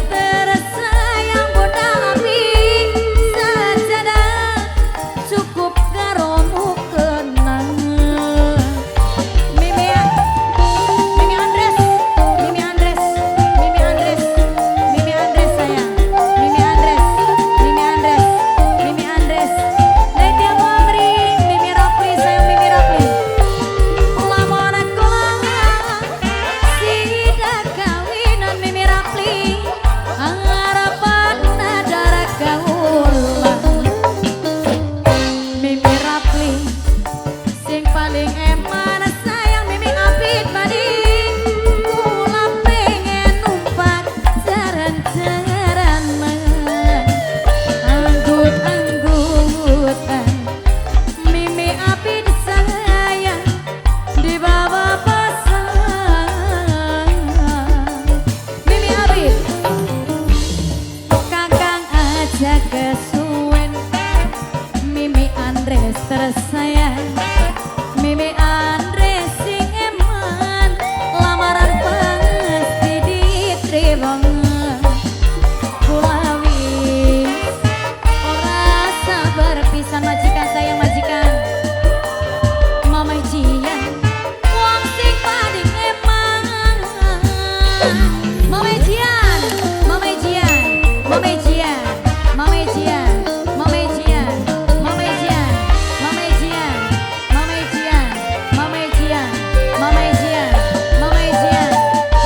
tersayang Bunda Abi sajadah cukup karomu kenang. Mimi Andres sayang. Mimi Andres Nadia Mamri, Mimi Rapli sayang, Mimi Rapli. Lamonan kulang sidak kawinan Mimi Rapli, harapan darah kaulah. Mimi Rapli sing paling eman sayang Mimi Apit tadi, kula pengen numpak jaran-jaran anggut-anggutan. Mimi Apit sayang dibawa pasang. Mimi Apit kakang aja kesuwen. Mimi Andres tersayang, Mimi Andres sing eman, lamaran pasti diterima. Kula wis ora sabar pisan majikan sayang, majikan Mama Jian wong sing paling eman. Mama Jian, Mama Jian, Mama Jian, Mama Jian, Mama Jian, Mama Jian, Mama Jian, Mama Jian, Mama Jian, Mama Jian, Mama Jian,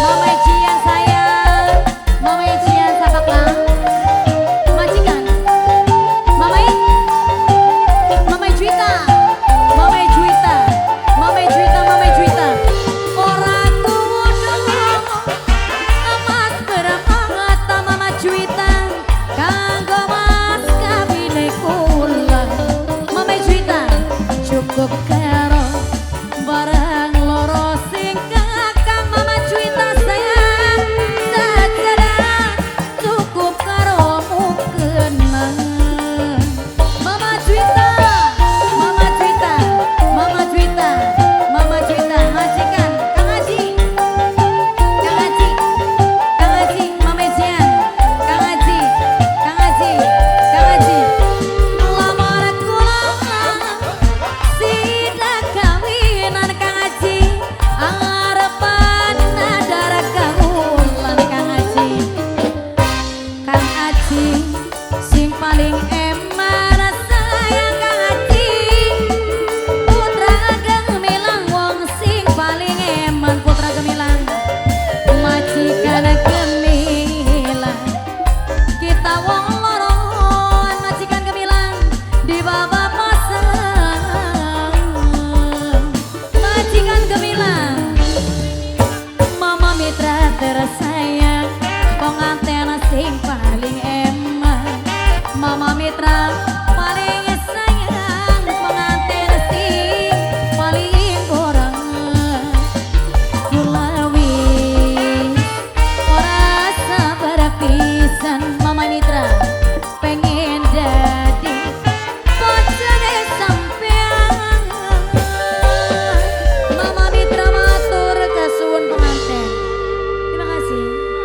Mama Jian sayang, Mama Jian sapaklah majikan. Mama Juita, Mama Juita, Mama Juita, Mama Juita. Orang kudu emas bermata Mama Juita, kanggo mas kawine kula. Mama Juita cukup karo barang loro sing kakang Mama Juita sayang, sajadah cukup karo kenang. Mama Juita, Mama Juita, Mama Juita, Mama Juita, majikan Kang Haji, Kang Haji, Kang Haji, Mama Jian, Kang Haji, Kang Haji, Kang Haji. Lamaran kula sidak kawinan Kang Haji, harapan darah kaulan Kang Haji. Kang Haji sing paling eman sayang Kang Haji, putra gemilang wong sing paling eman, putra gemilang majikan gemilang. Kita wong loron majikan gemilang dibawa pasang. Majikan gemilang Mama Mitra tersayang, pengantin sing